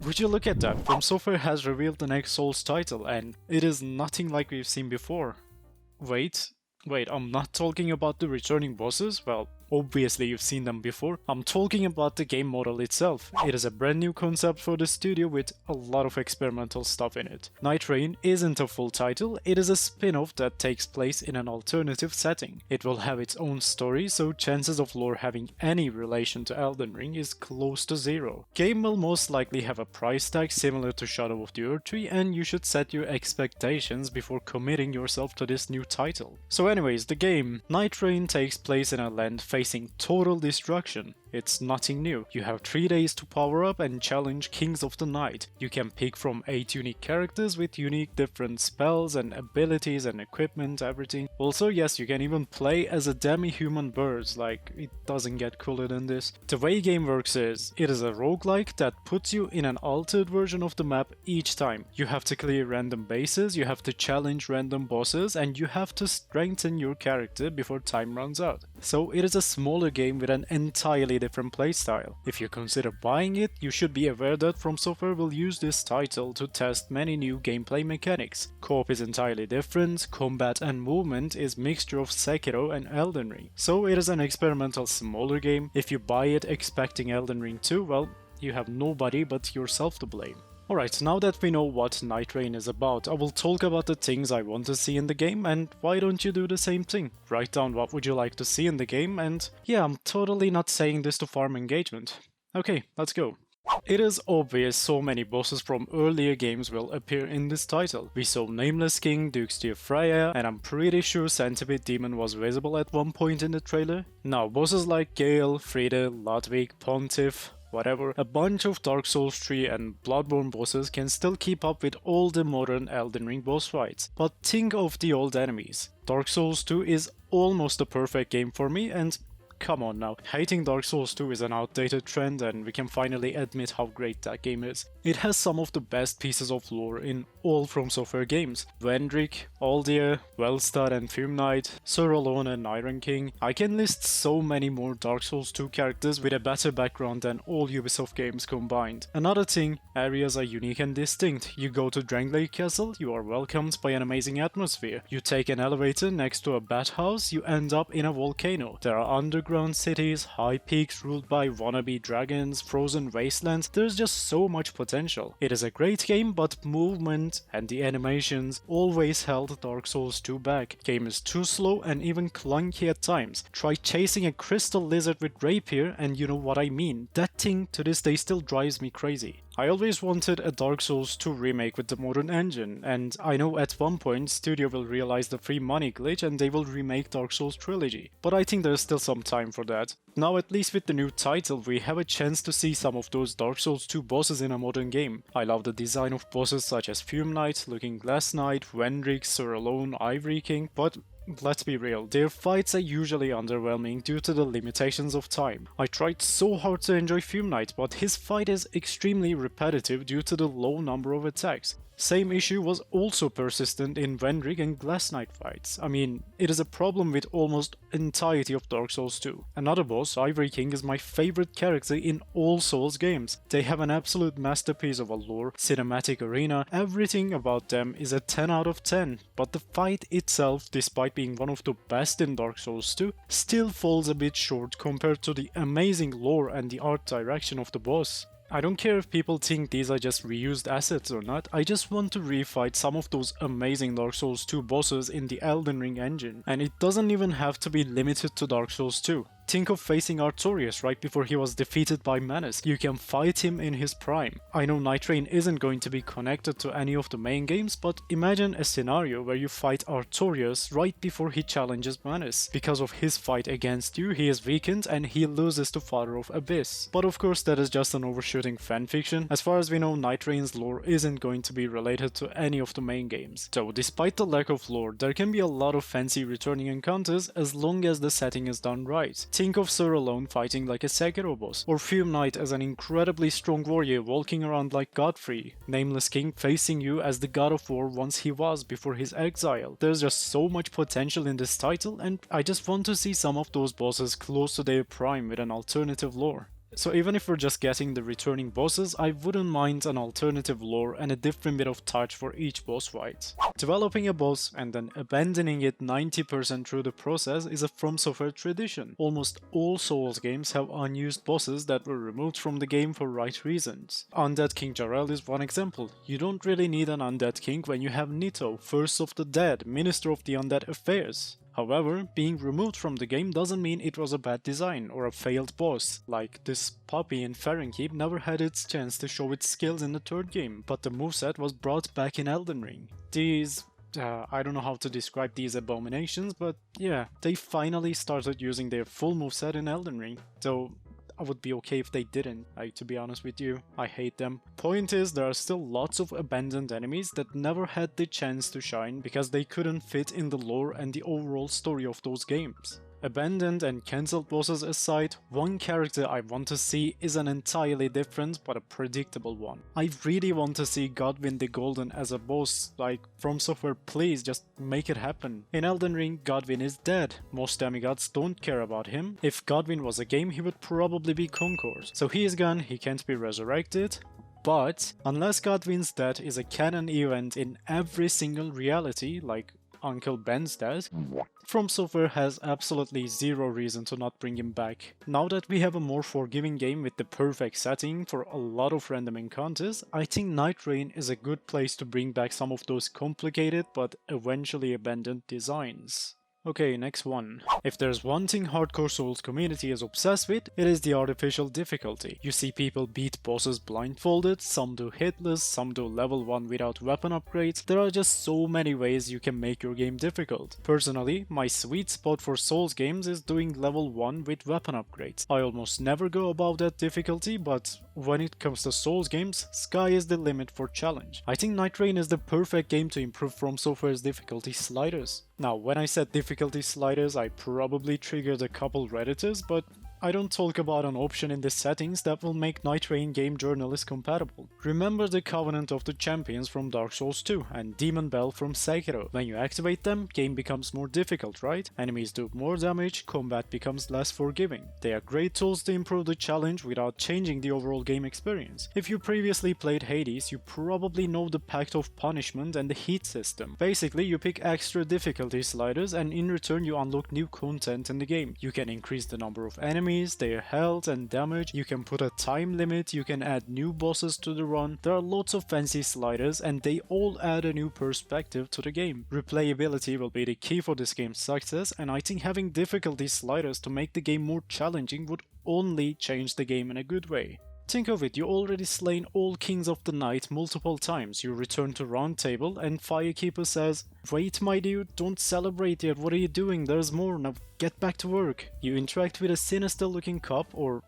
Would you look at that, FromSoftware has revealed the next Souls title and it is nothing like we've seen before. Wait, I'm not talking about the returning bosses, well, obviously you've seen them before. I'm talking about the game model itself. It is a brand new concept for the studio with a lot of experimental stuff in it. Nightreign isn't a full title, it is a spin-off that takes place in an alternative setting. It will have its own story, so chances of lore having any relation to Elden Ring is close to zero. Game will most likely have a price tag similar to Shadow of the Erdtree, and you should set your expectations before committing yourself to this new title. So anyways, the game. Nightreign takes place in a land facing total destruction. It's nothing new. You have 3 days to power up and challenge Kings of the Night. You can pick from 8 unique characters with unique different spells and abilities and equipment, everything. Also, yes, you can even play as a demi-human bird, like, it doesn't get cooler than this. The way game works is, it is a roguelike that puts you in an altered version of the map each time. You have to clear random bases, you have to challenge random bosses, and you have to strengthen your character before time runs out. So it is a smaller game with an entirely different playstyle. If you consider buying it, you should be aware that FromSoftware will use this title to test many new gameplay mechanics. Co-op is entirely different, combat and movement is mixture of Sekiro and Elden Ring. So it is an experimental smaller game. If you buy it expecting Elden Ring 2, well, you have nobody but yourself to blame. Alright, now that we know what Nightreign is about, I will talk about the things I want to see in the game, and why don't you do the same thing? Write down what would you like to see in the game, and yeah, I'm totally not saying this to farm engagement. Okay, let's go. It is obvious so many bosses from earlier games will appear in this title. We saw Nameless King, Duke's Dear Freya, and I'm pretty sure Centipede Demon was visible at one point in the trailer. Now, bosses like Gale, Frida, Ludwig, Pontiff, whatever, a bunch of Dark Souls 3 and Bloodborne bosses can still keep up with all the modern Elden Ring boss fights. But think of the old enemies. Dark Souls 2 is almost the perfect game for me, and come on now, hating Dark Souls 2 is an outdated trend and we can finally admit how great that game is. It has some of the best pieces of lore in all FromSoftware games. Vendrick, Aldir, Wellstad and Fume Knight, Strollin and Iron King. I can list so many more Dark Souls 2 characters with a better background than all Ubisoft games combined. Another thing, areas are unique and distinct. You go to Drangleic Castle, you are welcomed by an amazing atmosphere. You take an elevator next to a bathhouse, you end up in a volcano. There are underground cities, high peaks ruled by wannabe dragons, frozen wastelands. There's just so much potential. It is a great game, but movement and the animations always held Dark Souls 2 back. Game is too slow and even clunky at times. Try chasing a crystal lizard with rapier and you know what I mean. That thing to this day still drives me crazy. I always wanted a Dark Souls 2 remake with the modern engine, and I know at one point studio will realize the free money glitch and they will remake Dark Souls Trilogy, but I think there's still some time for that. Now at least with the new title we have a chance to see some of those Dark Souls 2 bosses in a modern game. I love the design of bosses such as Fume Knight, Looking Glass Knight, Vendrick, Sir Alone, Ivory King, but let's be real, their fights are usually underwhelming due to the limitations of time. I tried so hard to enjoy Fume Knight, but his fight is extremely repetitive due to the low number of attacks. Same issue was also persistent in Vendrick and Glass Knight fights. I mean, it is a problem with almost entirety of Dark Souls 2. Another boss, Ivory King, is my favorite character in all Souls games. They have an absolute masterpiece of a lore, cinematic arena, everything about them is a 10 out of 10. But the fight itself, despite being one of the best in Dark Souls 2, still falls a bit short compared to the amazing lore and the art direction of the boss. I don't care if people think these are just reused assets or not, I just want to refight some of those amazing Dark Souls 2 bosses in the Elden Ring engine, and it doesn't even have to be limited to Dark Souls 2. Think of facing Artorias right before he was defeated by Manus. You can fight him in his prime. I know Nightreign isn't going to be connected to any of the main games, but imagine a scenario where you fight Artorias right before he challenges Manus. Because of his fight against you, he is weakened and he loses to Father of Abyss. But of course that is just an overshooting fanfiction. As far as we know, Nightrein's lore isn't going to be related to any of the main games. So despite the lack of lore, there can be a lot of fancy returning encounters as long as the setting is done right. Think of Sir Alone fighting like a Sekiro boss, or Fume Knight as an incredibly strong warrior walking around like Godfrey, Nameless King facing you as the god of war once he was before his exile. There's just so much potential in this title, and I just want to see some of those bosses close to their prime with an alternative lore. So even if we're just getting the returning bosses, I wouldn't mind an alternative lore and a different bit of touch for each boss fight. Developing a boss and then abandoning it 90% through the process is a FromSoftware tradition. Almost all Souls games have unused bosses that were removed from the game for right reasons. Undead King Jarell is one example. You don't really need an Undead King when you have Nito, First of the Dead, Minister of the Undead Affairs. However, being removed from the game doesn't mean it was a bad design or a failed boss, like this puppy in Fahrenkeep never had its chance to show its skills in the third game, but the moveset was brought back in Elden Ring. I don't know how to describe these abominations, but yeah, they finally started using their full moveset in Elden Ring, though I would be okay if they didn't, to be honest with you. I hate them. Point is, there are still lots of abandoned enemies that never had the chance to shine because they couldn't fit in the lore and the overall story of those games. Abandoned and cancelled bosses aside, one character I want to see is an entirely different but a predictable one. I really want to see Godwyn the Golden as a boss, like FromSoftware, please just make it happen. In Elden Ring, Godwyn is dead, most demigods don't care about him. If Godwyn was a game, he would probably be Concord. So he is gone, he can't be resurrected. But unless Godwyn's death is a canon event in every single reality, like Uncle Ben's death, FromSoftware has absolutely zero reason to not bring him back. Now that we have a more forgiving game with the perfect setting for a lot of random encounters, I think Nightreign is a good place to bring back some of those complicated but eventually abandoned designs. Okay, next one. If there's one thing hardcore Souls community is obsessed with, it is the artificial difficulty. You see people beat bosses blindfolded, some do hitless, some do level 1 without weapon upgrades. There are just so many ways you can make your game difficult. Personally, my sweet spot for Souls games is doing level 1 with weapon upgrades. I almost never go above that difficulty, but when it comes to Souls games, sky is the limit for challenge. I think Nightreign is the perfect game to improve FromSoftware's difficulty sliders. Now, when I said difficulty sliders, I probably triggered a couple redditors, but I don't talk about an option in the settings that will make Nightreign game journalist compatible. Remember the Covenant of the Champions from Dark Souls 2 and Demon Bell from Sekiro. When you activate them, game becomes more difficult, right? Enemies do more damage, combat becomes less forgiving. They are great tools to improve the challenge without changing the overall game experience. If you previously played Hades, you probably know the Pact of Punishment and the Heat system. Basically, you pick extra difficulty sliders and in return you unlock new content in the game. You can increase the number of enemies, their health and damage, you can put a time limit, you can add new bosses to the run. There are lots of fancy sliders and they all add a new perspective to the game. Replayability will be the key for this game's success, and I think having difficulty sliders to make the game more challenging would only change the game in a good way. Think of it, you already slain all kings of the night multiple times. You return to round table and Firekeeper says, "Wait my dude, don't celebrate yet, what are you doing? There's more, now get back to work." You interact with a sinister looking cup or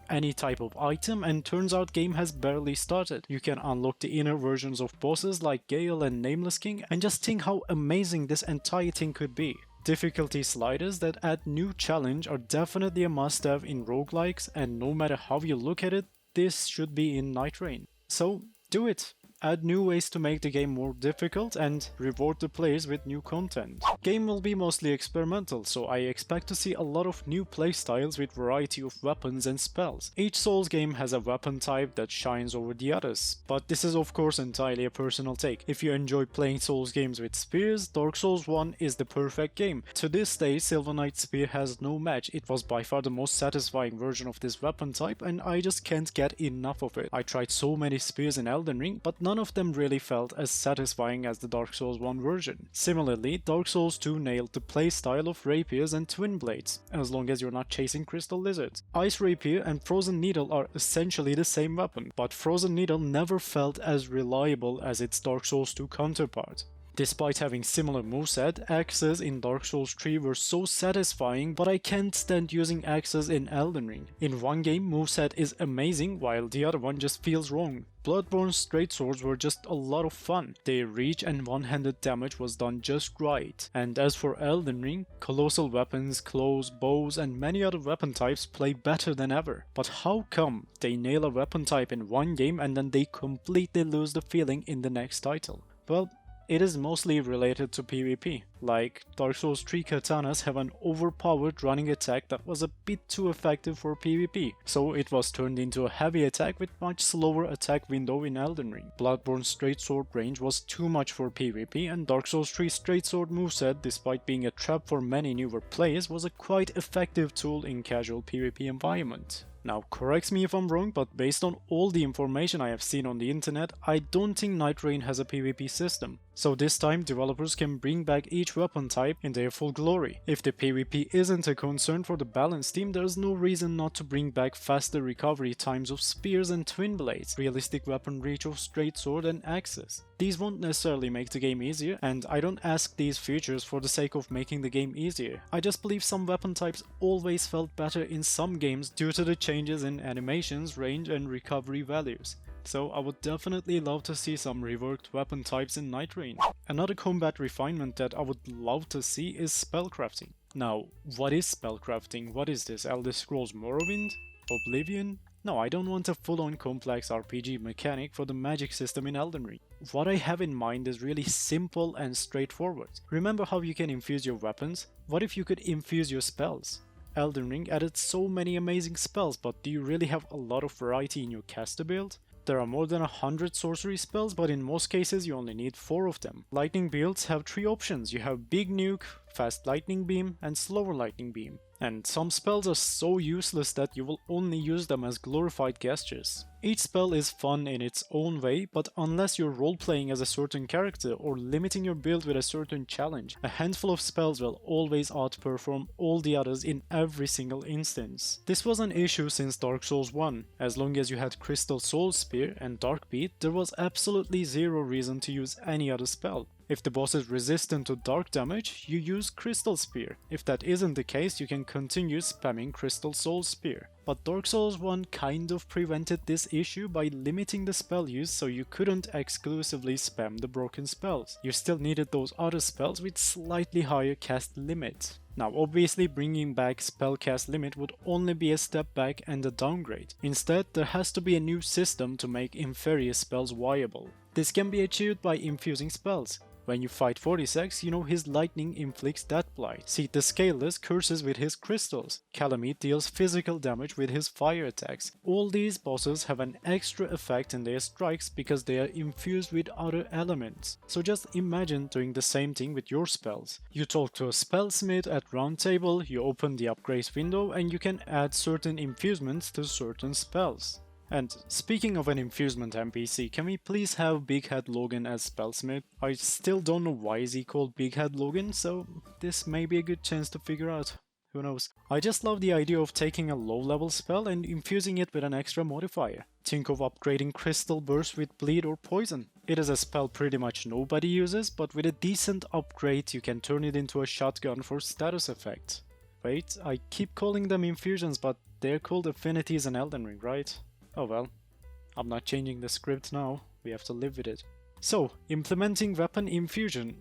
any type of item and turns out game has barely started. You can unlock the inner versions of bosses like Gale and Nameless King, and just think how amazing this entire thing could be. Difficulty sliders that add new challenge are definitely a must-have in roguelikes, and no matter how you look at it, this should be in Nightreign. So do it! Add new ways to make the game more difficult and reward the players with new content. Game will be mostly experimental, so I expect to see a lot of new playstyles with variety of weapons and spells. Each Souls game has a weapon type that shines over the others, but this is of course entirely a personal take. If you enjoy playing Souls games with spears, Dark Souls 1 is the perfect game. To this day, Silver Knight's spear has no match. It was by far the most satisfying version of this weapon type and I just can't get enough of it. I tried so many spears in Elden Ring, but none of them really felt as satisfying as the Dark Souls 1 version. Similarly, Dark Souls 2 nailed the playstyle of rapiers and twin blades, as long as you're not chasing crystal lizards. Ice Rapier and Frozen Needle are essentially the same weapon, but Frozen Needle never felt as reliable as its Dark Souls 2 counterpart. Despite having similar moveset, axes in Dark Souls 3 were so satisfying, but I can't stand using axes in Elden Ring. In one game, moveset is amazing, while the other one just feels wrong. Bloodborne's straight swords were just a lot of fun. Their reach and one-handed damage was done just right. And as for Elden Ring, colossal weapons, claws, bows and many other weapon types play better than ever. But how come they nail a weapon type in one game and then they completely lose the feeling in the next title? Well, It is mostly related to PvP, like Dark Souls 3 katanas have an overpowered running attack that was a bit too effective for PvP, so it was turned into a heavy attack with much slower attack window in Elden Ring. Bloodborne straight sword range was too much for PvP, and Dark Souls 3 straight sword moveset, despite being a trap for many newer players, was a quite effective tool in casual PvP environment. Now, correct me if I'm wrong, but based on all the information I have seen on the internet, I don't think Nightreign has a PvP system. So this time, developers can bring back each weapon type in their full glory. If the PvP isn't a concern for the balance team, there's no reason not to bring back faster recovery times of spears and twin blades, realistic weapon reach of straight sword and axes. These won't necessarily make the game easier, and I don't ask these features for the sake of making the game easier. I just believe some weapon types always felt better in some games due to the changes in animations, range and recovery values. So I would definitely love to see some reworked weapon types in Nightreign. Another combat refinement that I would love to see is spellcrafting. Now, what is spellcrafting? What is this? Elder Scrolls Morrowind? Oblivion? No, I don't want a full-on complex RPG mechanic for the magic system in Elden Ring. What I have in mind is really simple and straightforward. Remember how you can infuse your weapons? What if you could infuse your spells? Elden Ring added so many amazing spells, but do you really have a lot of variety in your caster build? There are more than 100 sorcery spells, but in most cases you only need 4 of them. Lightning builds have 3 options. You have Big Nuke, Fast Lightning Beam and Slower Lightning Beam. And some spells are so useless that you will only use them as glorified gestures. Each spell is fun in its own way, but unless you're role-playing as a certain character or limiting your build with a certain challenge, a handful of spells will always outperform all the others in every single instance. This was an issue since Dark Souls 1. As long as you had Crystal Soul Spear and Dark Beat, there was absolutely zero reason to use any other spell. If the boss is resistant to dark damage, you use Crystal Spear. If that isn't the case, you can continue spamming Crystal Soul Spear. But Dark Souls 1 kind of prevented this issue by limiting the spell use so you couldn't exclusively spam the broken spells. You still needed those other spells with slightly higher cast limit. Now obviously bringing back spell cast limit would only be a step back and a downgrade. Instead, there has to be a new system to make inferior spells viable. This can be achieved by infusing spells. When you fight Vorticex, you know his lightning inflicts death blight. Seed the Scaleless curses with his crystals. Calamite deals physical damage with his fire attacks. All these bosses have an extra effect in their strikes because they are infused with other elements. So just imagine doing the same thing with your spells. You talk to a spellsmith at round table, you open the upgrades window and you can add certain infusements to certain spells. And speaking of an infusement NPC, can we please have Big Head Logan as Spellsmith? I still don't know why is he called Big Head Logan, so this may be a good chance to figure out. Who knows? I just love the idea of taking a low level spell and infusing it with an extra modifier. Think of upgrading Crystal Burst with Bleed or Poison. It is a spell pretty much nobody uses, but with a decent upgrade you can turn it into a shotgun for status effect. Wait, I keep calling them infusions, but they're called Affinities in Elden Ring, right? Oh well, I'm not changing the script now, we have to live with it. So, implementing weapon infusion.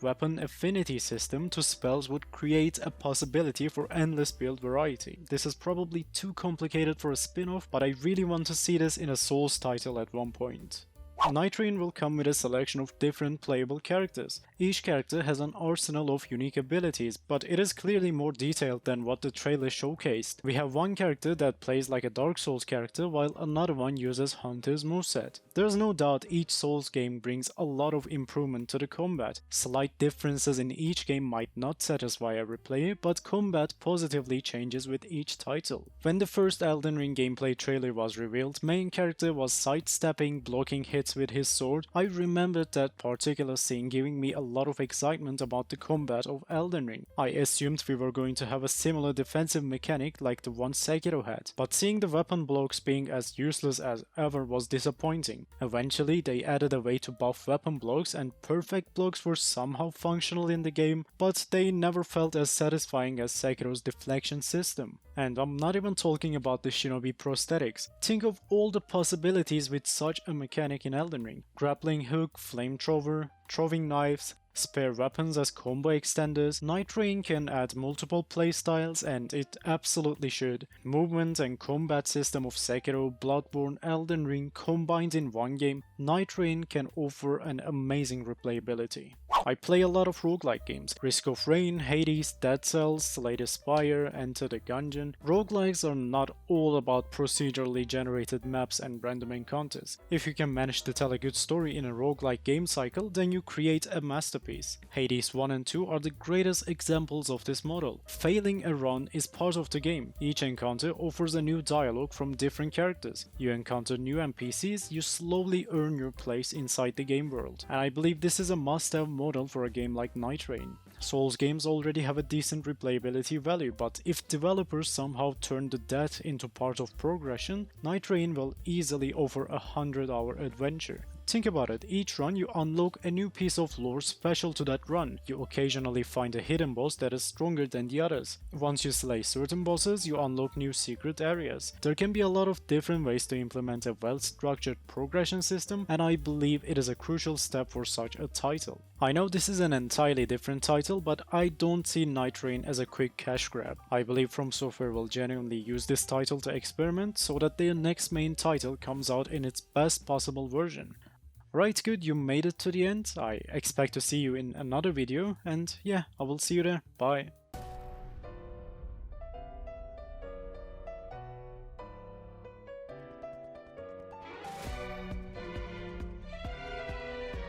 Weapon affinity system to spells would create a possibility for endless build variety. This is probably too complicated for a spin-off, but I really want to see this in a Souls title at one point. Nightreign will come with a selection of different playable characters. Each character has an arsenal of unique abilities, but it is clearly more detailed than what the trailer showcased. We have one character that plays like a Dark Souls character, while another one uses Hunter's moveset. There's no doubt each Souls game brings a lot of improvement to the combat. Slight differences in each game might not satisfy every player, but combat positively changes with each title. When the first Elden Ring gameplay trailer was revealed, main character was sidestepping, blocking hits with his sword. I remembered that particular scene giving me a lot of excitement about the combat of Elden Ring. I assumed we were going to have a similar defensive mechanic like the one Sekiro had, but seeing the weapon blocks being as useless as ever was disappointing. Eventually they added a way to buff weapon blocks, and perfect blocks were somehow functional in the game, but they never felt as satisfying as Sekiro's deflection system. And I'm not even talking about the shinobi prosthetics. Think of all the possibilities with such a mechanic in Elden Ring. Grappling hook, flamethrower, throwing knives, spare weapons as combo extenders, Nightreign can add multiple playstyles, and it absolutely should. Movement and combat system of Sekiro, Bloodborne, Elden Ring combined in one game, Nightreign can offer an amazing replayability. I play a lot of roguelike games: Risk of Rain, Hades, Dead Cells, Slay the Spire, Enter the Gungeon. Roguelikes are not all about procedurally generated maps and random encounters. If you can manage to tell a good story in a roguelike game cycle, then you create a masterpiece. Hades 1 and 2 are the greatest examples of this model. Failing a run is part of the game. Each encounter offers a new dialogue from different characters. You encounter new NPCs, you slowly earn your place inside the game world. And I believe this is a must-have model for a game like Nightreign. Souls games already have a decent replayability value, but if developers somehow turn the death into part of progression, Nightreign will easily offer a 100-hour adventure. Think about it, each run you unlock a new piece of lore special to that run. You occasionally find a hidden boss that is stronger than the others. Once you slay certain bosses, you unlock new secret areas. There can be a lot of different ways to implement a well-structured progression system, and I believe it is a crucial step for such a title. I know this is an entirely different title, but I don't see Nightreign as a quick cash grab. I believe FromSoftware will genuinely use this title to experiment so that their next main title comes out in its best possible version. Right, good, you made it to the end. I expect to see you in another video, and yeah, I will see you there. Bye.